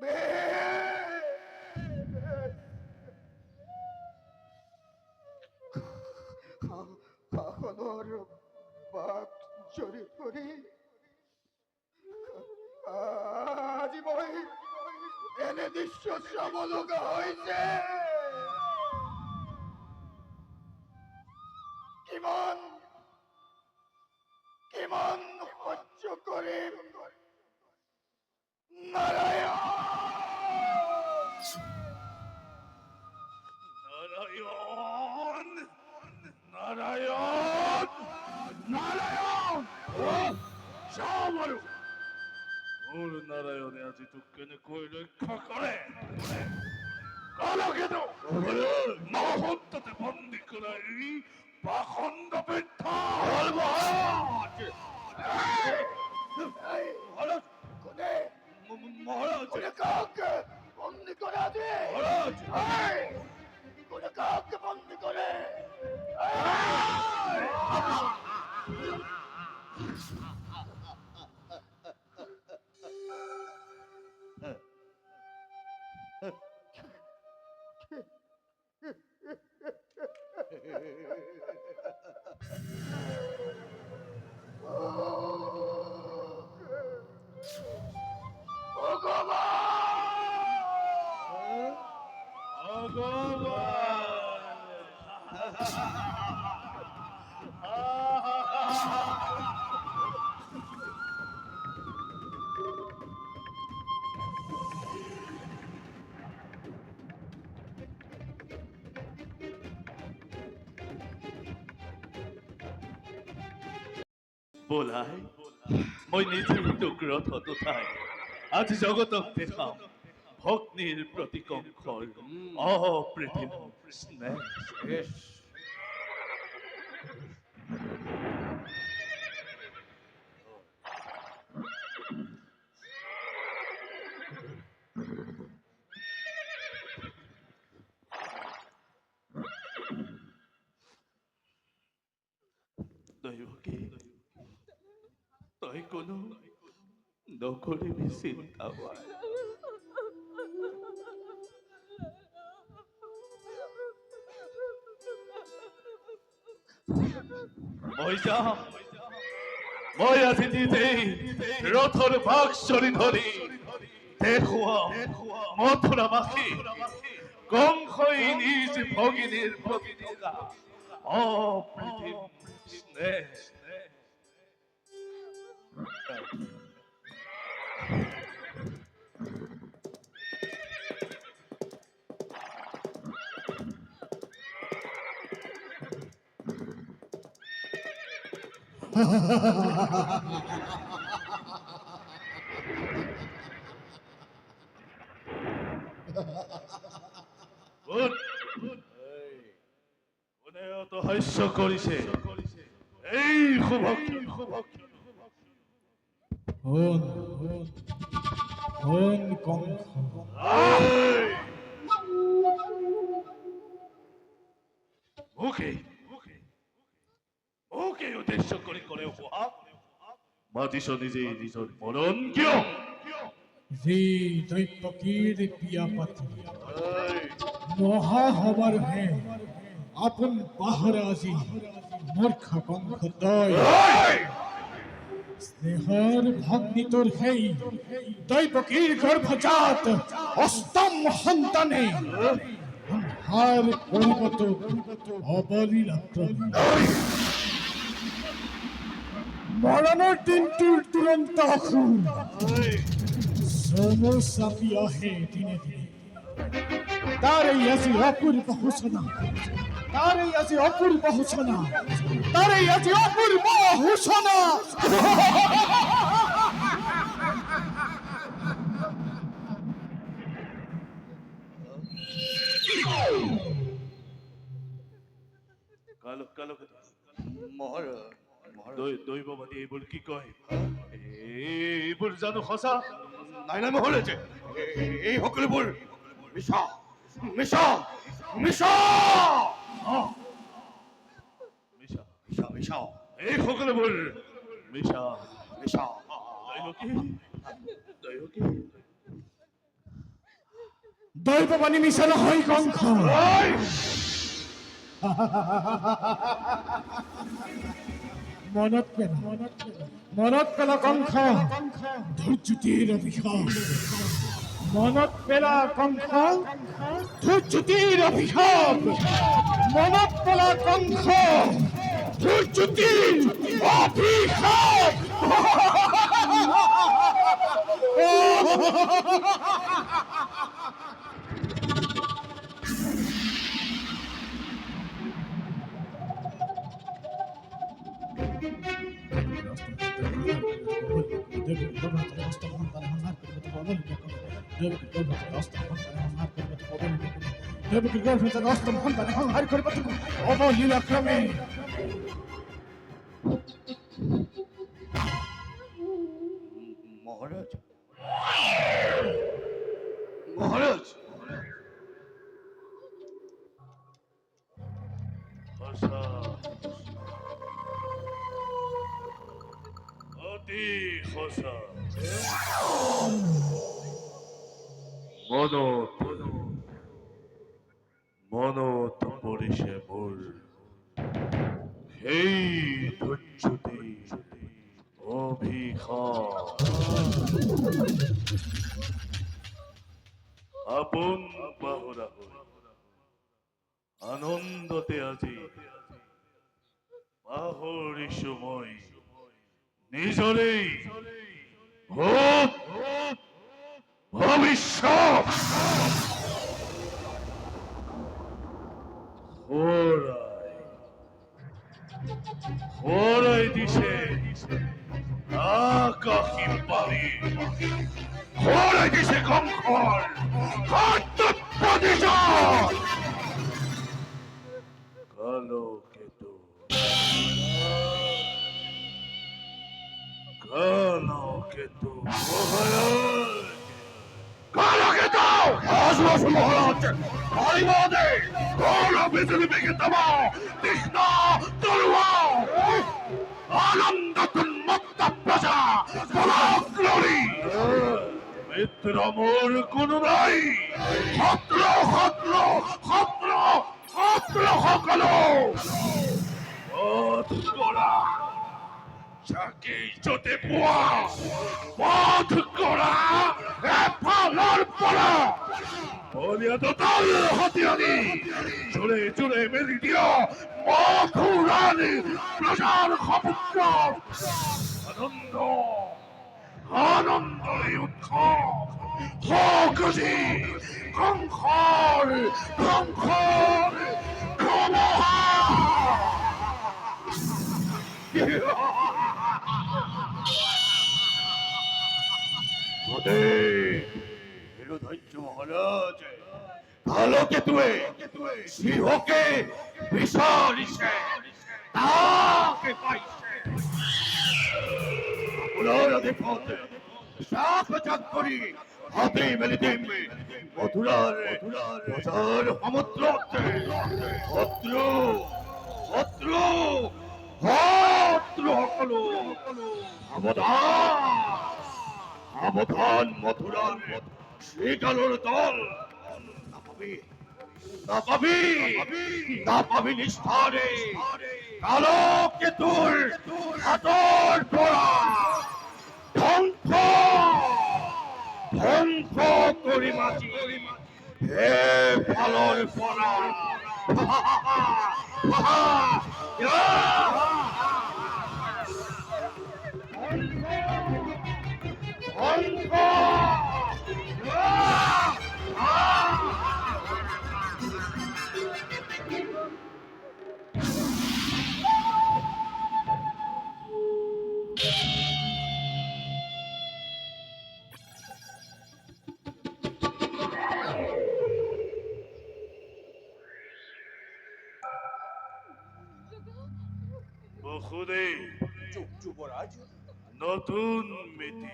বেশ তলৰ বাক জৰি কৰি আজি মই এনে দৃশ্য চাব লগা হৈছে। কিমান কিমান সহ্য কৰিম নাৰায়ণ। নারায়ণ নারায়ণ নারায়ণ চাও ওর নারায়ণে আজি তোক কেনেকৈ ৰক্ষা কৰে কালকেতো মহন্ততে বন্দী কৰাই পাখণ্ড বৃদ্ধ মহারাজ কাকে বন্দি করে আছে? কাকে বন্দি করে? বোলাই মই নিজেই তোক ৰথত উঠাই আজি জগতক দেখাম ভগ্নীৰ প্ৰতি কংসৰ অপ্ৰীতিম স্নেহ। দৈৱকী তই কোনো নকৰিবি চিন্তা মই যাম মই আজি নিজেই ৰথৰ বাক্সৰি ধৰি দেখুৱাম মথুৰাবাসী কংসই নিজ ভগিনীৰ প্ৰতি থকা অপ্ৰীতিম স্নেহ। কোনে অত হাস্য কৰিছে এই শুভক্ষী হন হন কংস মুখে মুখে উদ্দেশ্য কৰি কৰে কোৱা মাতিছ নিজেই নিজৰ মৰণ কিয়? যি দৈত্যকীৰ বিয়া পাতি মহাসভাৰ হে আপোন পাহৰা আজি মূৰ্খ কংস তই স্নেহৰ ভগ্নীটোৰ সেই দৈৱকীৰ গৰ্ভজাত অষ্টম সন্তানে সংহাৰ কৰিবতো অবলীলাত্ৰ মৰণৰ দিনটোৰ তুৰন্ত অসুৰ চমু চাপি আহে দিনে দিনে তাৰে আজি অপূৰ্ব সূচনা তাৰে আজি অপূৰ্ব সূচনা তাৰে আজি অপূৰ্ব সূচনা দৈৱবাদী এইবোৰ কি কয়? এইবোৰ জানো সঁচা? নাই নাই মহারাজ, এই সকলোবোৰ মিছা মিছা মিছা মিছা মিছা মিছা এই সকলোবোৰ মিছা মিছা দৈৱবাণী মিছা নহয় কংস মনত পেলা কংস ধৈৰ্য্যতিৰ অভিশাপ মনত পেলা কংস ধৈৰ্য্যতিৰ অভিশাপ মনত পেলা কংস ধৈৰ্য্যতিৰ অভিশাপ অবলীলাক্রমে মহারাজ মহারাজ খোসা অতি খোসা মনত পরিষে মোর সেই ধৈর্যতি অভিশাপ আপন বাহুরা আনন্দতে আজি বাহরি সময় নিজরেই ভূত ভবিষ্যৎ হোরাই দিছে আকাশী পানি হোরাই দিছে কংসৰ কৰ্তব্য দিছে কালো কেতু কালকেতো আজ মহারাজ হরিবাদে কোন বিজুলি বেগে দেবো কৃষ্ণ তরুয়াও আনন্দ উন্মত্ত প্রজা গ্লোরি মিত্র মোর কোনো নাই শত্রু সকলো করা যাকে যতে পোৱা বধ কৰা এফালৰ পৰা বলিয়াদতাল হাতিয়ানি জোৰে জোৰে মেলি দিয়া মথুৰাণী প্ৰজাৰ সমুদ্ৰ আনন্দৰে উৎসৱ সকজি কংসৰ কমহা ধৈর্য মহারাজ কালকে তুই সিংহকে বিচারিছে তাকে পাইছে আপনার অধিপত সাপ জাগ করি হাতে মেলে দেবে মথুরার প্রচার সমুদ্র শত্রু শত্রু সকলো সাবধান মথুরার শ্রীকালোর দল না পাবি নিষ্ঠারে কালো কেতুর হাতর পড়া ধ্বংস করি মাটি হে ফালর পড়া বসুদে যুবরাজ নতুন মিতি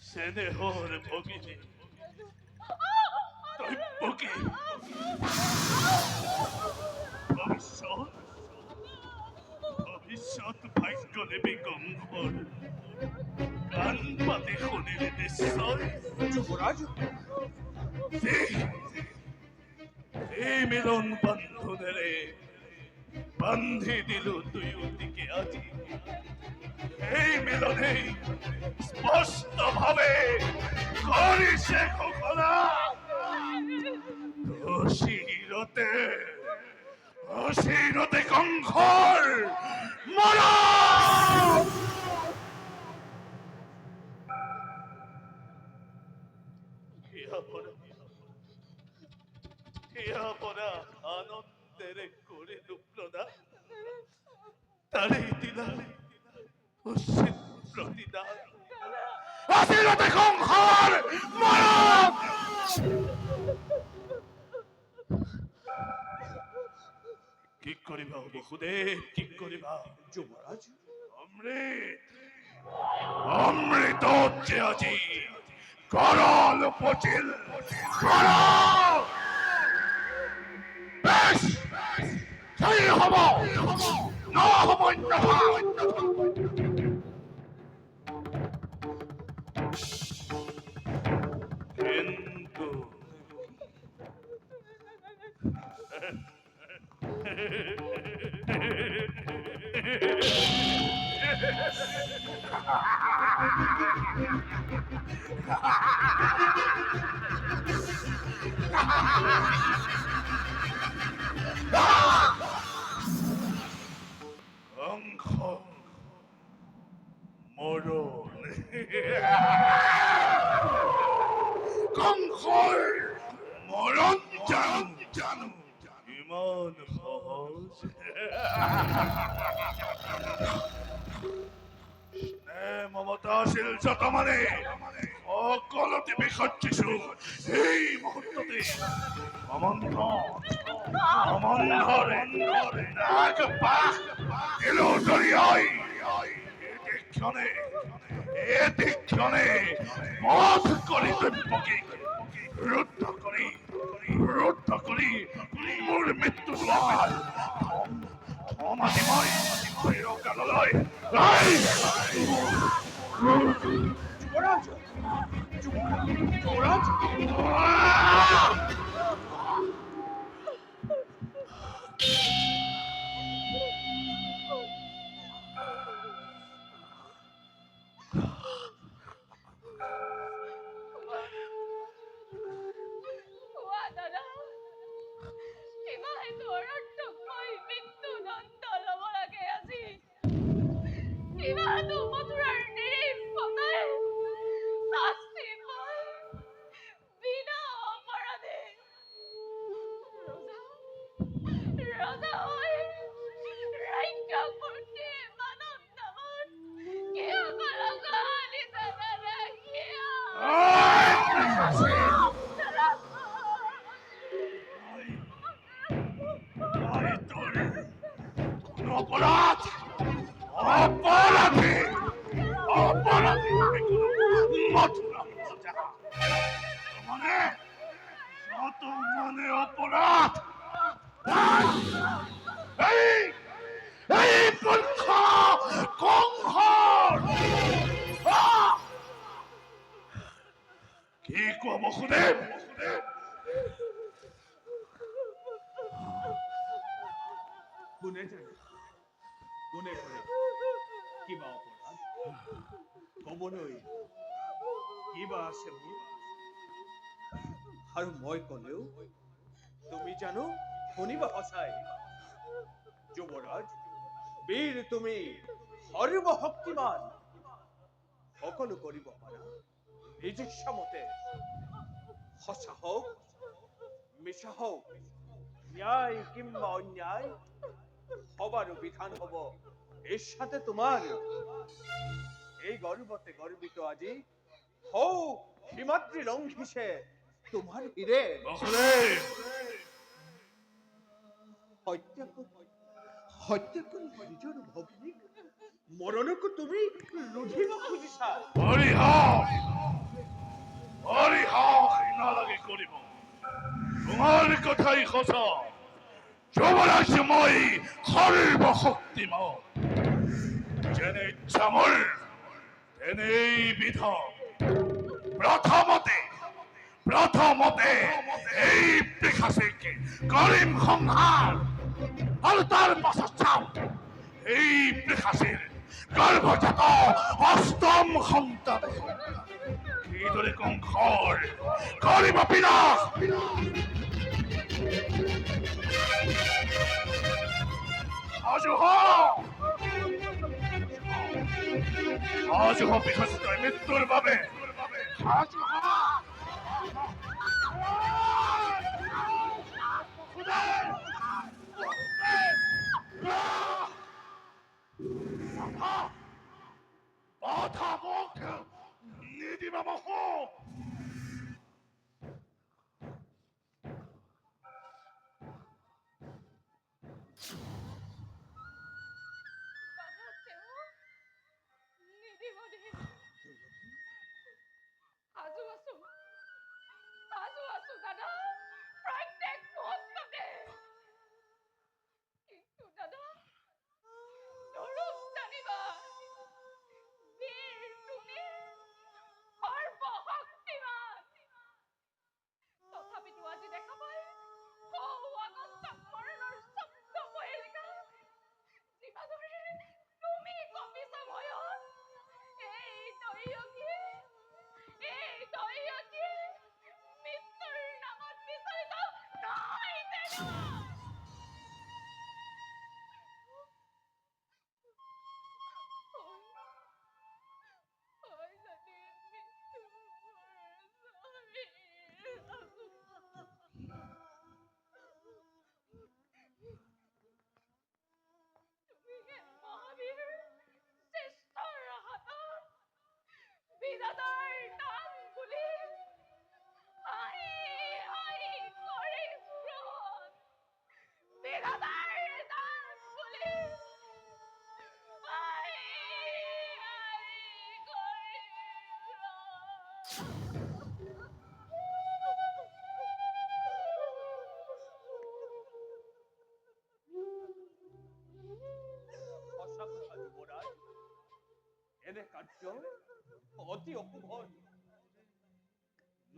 স্নেহর ভগিনী দৈব্যকে ভবিষ্যৎ ভাগ্য নেবে কংসর কান পাতে শুনিলে নিশ্চয় যুবরাজ এই মিলন বন্ধুদের বান্ধি দিল দুই দিকে আজি এই মিলনে স্পষ্ট ভাবে করি সে ঘোষণা অশিরতে অশিরতে কঙ্খর মরা আনন্দের করে দুপ্রদা তারে দিলাম অসিত প্রতিদান অশিরতে কঙ্খর মরা কি করিবা বহুদেব কি করিবা যুবরাজ অমৃত অমৃত হচ্ছে আজি করল পচিল করল বেশ সেই হব না হব অন্যথা কিন্তু কঙ্খ মরণ কঙ্খর মরণ জানু জানু ইমান সহজ স্নেহ মমতাশীল যত মানে অকলতে বিসর্জিছো এই মুহূর্ততে অমন্ধরে নাগ পাক এলো দরিয়ায় এদিক্ষণে মত করি দৈবকে রুদ্ধ করি মোর মৃত্যু দ্বার সমাধিময় চিরকালয় যুবরাজ যুবরাজ দাদা এবার তোর মই মৃত্যু দণ্ড লব লাগে আজি এবার তো মথুরার নিরিম পতায় শাস্তি পায় বিনা অপরাধে রাজা হয় রাইকা করতে মানব নামন কেউ কলকানি দাদা রাখিয়া অপরাধ অপরাধী অপরাধী মথুরা মানে যত মানে অপরাধ এই এই পন্থ কঙ্খর কি কব খুদেব কোনে জানে কোনে কৰে কিবা অপৰাধ কবলৈ কিবা আছে মোৰ আৰু মই কলেও তুমি জানো শুনিবা সঁচাই যুৱৰাজ বীৰ তুমি সৰ্বশক্তিমান সকলো কৰিব পাৰা নিজ ইচ্ছামতে সঁচা হওক মিছা হওক ন্যায় কিংবা অন্যায় হবারও বিধান হব এর সাথে তোমার এই গর্বতে গর্বিত আজি হও সীমাদ্রি লঙ্ঘিছে তোমার বীরে হত্যা কৰি নিজৰ ভগ্নীক মৰণকো তুমি ৰুধিব খুজিছা নালাগে কৰিব তোমাৰ কথাই সঁচা যুৱৰাজ মই সৰ্বশক্তিমান যেনে ইচ্ছা মোৰ তেনেই বিধ প্ৰথমতে এই পিশাচিক কৰিম সংহাৰ আৰু তাৰ পাছত চাওঁ এই পিশাচিৰ গৰ্ভজাত অষ্টম সন্তানে কিদৰে কংসৰ কৰিব বিনাশ। সাজু হ পিশাচিৰ মৃত্যুৰ বাবে সাজু হ। বাধা মোক নিদিবা মহো। বাধা তেওঁ নিদিব দেই। সাজু আছো দাদা, প্ৰত্যেক মুহূৰ্ততে। কিন্তু দাদা স্বৰূপ জানিবা, বীৰ তুমি সৰ্বশক্তিমান। তথাপিতো আজি দেখা পাই আগষ্ট মৰণৰ শব্দ পয়েলিকা যিমাদৰে তুমি কঁপিছা ভয়ত, এই দৈয়কীয়ে মৃত্যুৰ নামত বিচলিত নহয় জানো? হয় যদি মৃত্যু মহাবীৰ শ্ৰেষ্ঠৰ হাতত বিধাতাৰ নাম বুলি কৰি গ্ৰহণ। বিধাতাৰ নাম বুলি কৰি সঁচা কথা যুৱৰাজ, এনে কাৰ্য অতি অশুভ।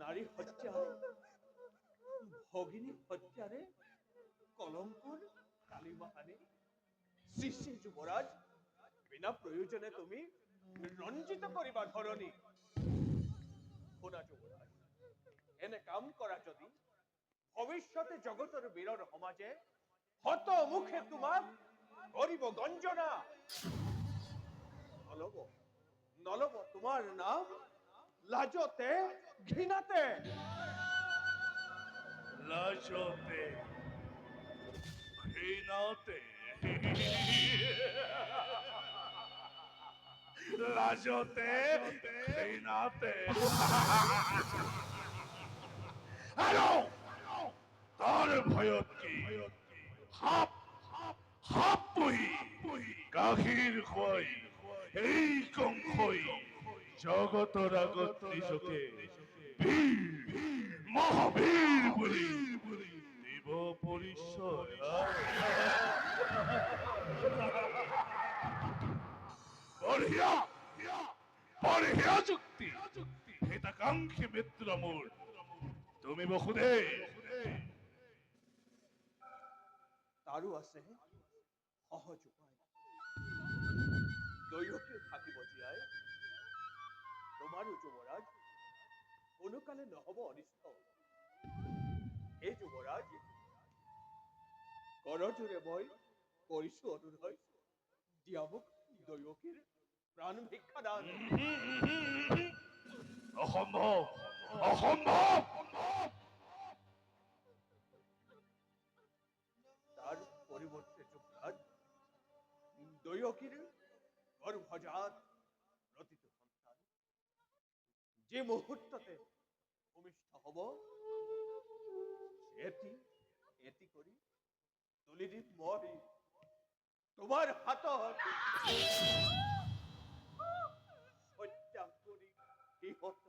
নাৰী হত্যা, ভগিনী হত্যাৰে কলংকৰ কালিমাহানি। শ্ৰী শ্ৰী যুৱৰাজ, বিনা প্ৰয়োজনে তুমি ৰঞ্জিত কৰিবা ধৰণী। শুনা যুৱৰাজ, এনে কাম কৰা যদি ভৱিষ্যতে জগতৰ বীৰৰ সমাজে হত মুখে তোমাক কৰিব গঞ্জনা। নলব তোমাৰ নাম লাজতে ঘৃণাতে। লাজতে ঘৃণাতে লাজতে ঘৃণাতে আৰু তাৰ ভয়ত কি সাপ পুহি গাখীৰ খুৱাই এই কংসই জগতৰ আগত নিজকে বীৰ মহাবীৰ বুলি দিব পৰিচয়। বঢ়িয়া যুক্তি হিতাকাংক্ষী মিত্ৰ মোৰ। তুমি বসুদেৱ, তাৰো আছে সহজ উপায়। দৈয়কীও থাকিব জীয়াই, তোমাৰো যুৱৰাজ কোনো কালে নহব অনিষ্ট। এই যুৱৰাজ, কৰজোৰে মই কৰিছো অনুৰোধ, দিয়া মোক দৈয়কীৰ প্ৰাণ ভিক্ষা দান। অসম্ভৱ অসম্ভৱ। তার পরিবর্তে যুবরাজ দৈয়কীর গর্ভজাত রতিত সন্তান যে মুহূর্ততে ভূমিষ্ঠ হব, এটি এটি করি তুলি দিম মই তোমার হাতত। হত্যা করি ইহত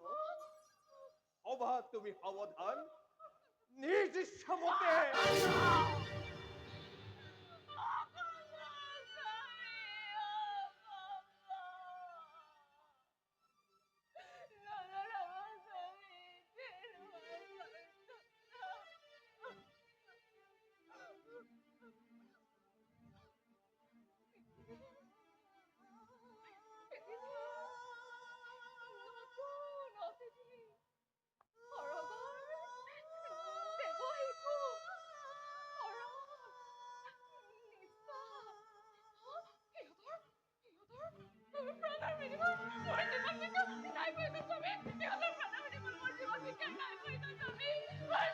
হবা তুমি সাবধান, নিজ ইচ্ছামতে।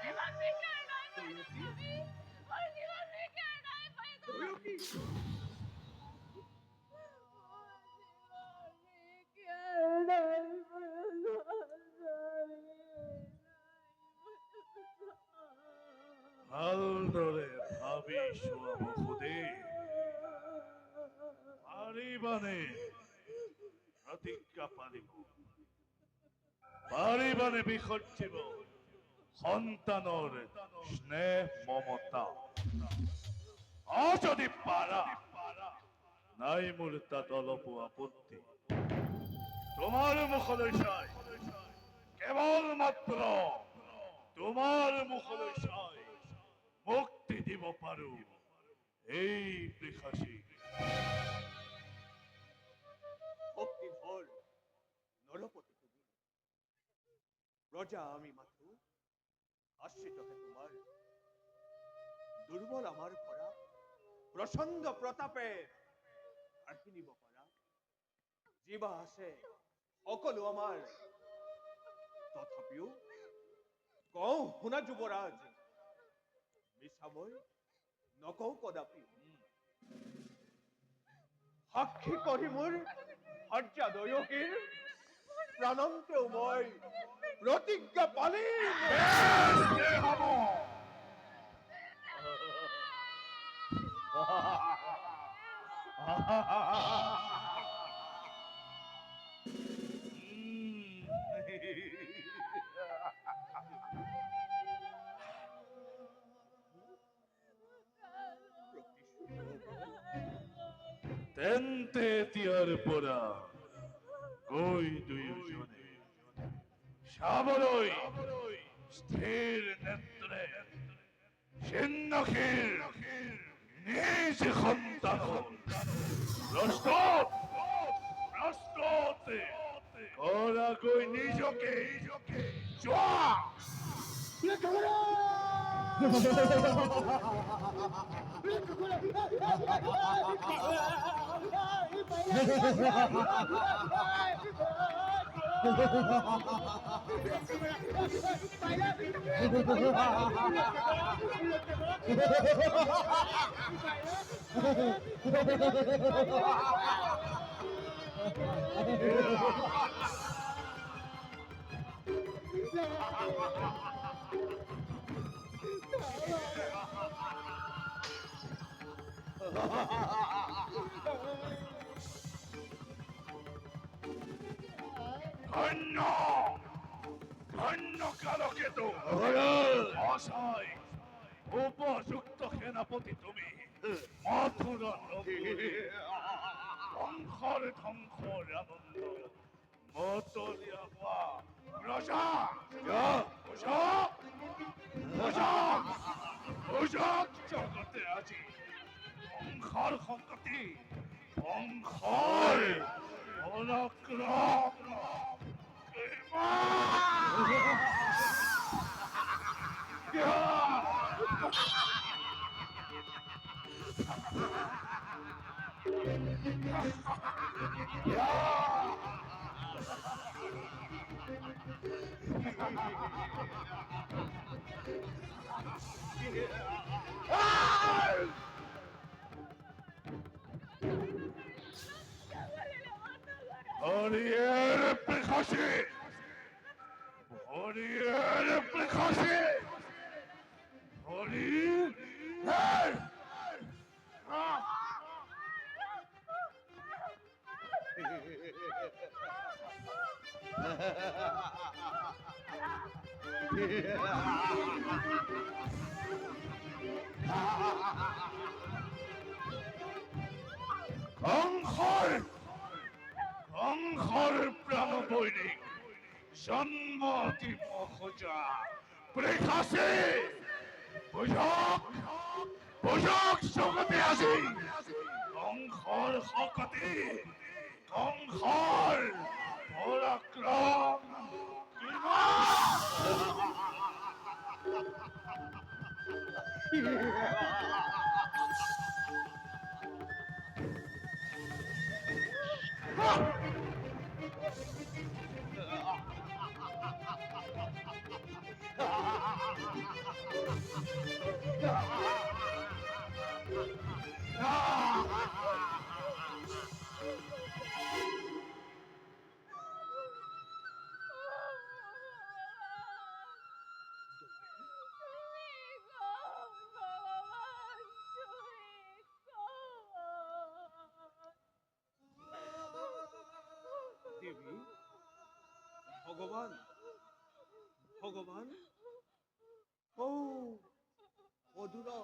জীবন বিকেল নাই পাইছো তুমি ওর জীবন বিকেল নাই পাইছো দৈবকী ভালদৰে ভাবি চোৱা বসুদে পাৰিবানে প্ৰতিজ্ঞা পাৰিবানে বিসৰ্জিব সন্তানৰ স্নেহ মমতা যদি পাৰা নাই মোৰ তাত অলপো আপত্তি তোমাৰ মুখলৈ চাই কেৱল মাত্ৰ তোমাৰ মুখলৈ চাই মুক্তি দিব পাৰো এই বৃষাসী শক্তিধর নরপতি তুমি প্রজা আমি মাথু আশ্রিতহে তোমার দুর্বল আমার করা প্রচন্ড প্রতাপে কাঢ়ি নিব পারা জীবা আছে সকলো আমার তথাপিও কওঁ শুনা যুৱৰাজ মিছাময় নকওঁ কদাপি সাক্ষী কৰি মোৰ হত্যা দয়কীৰ প্ৰাণন্তেও মই প্ৰতিজ্ঞা পালিম হব তেন্তে এতিয়াৰ পৰা গৈ দুয়োজনে চাবলৈ স্থিৰ নেত্ৰে সিন্নখীৰ নিজ সন্তান প্ৰস্তুত কৰাকৈ নিজকে যোৱা ধন্য ধন্য কালকেতু অসহায় উপযুক্ত সেনাপতি তুমি মথুর ধ্বংসৰ আনন্দ মতলীয়া হোৱা ৰজা জগতে আজি ধ্বংসৰ সংকটি ধ্বংসৰ পৰাক্ৰম Oriere precaution! Oriere precaution! Oriere! সংঘৰ প্ৰাণবৈৰিক জন্ম দিব খোজা প্ৰেখাসী বুজক জগতে আজি সংঘৰ শকতি সংঘৰ পৰাক্ৰম দেবী, ভগবান, ভগবান, ও অধুরা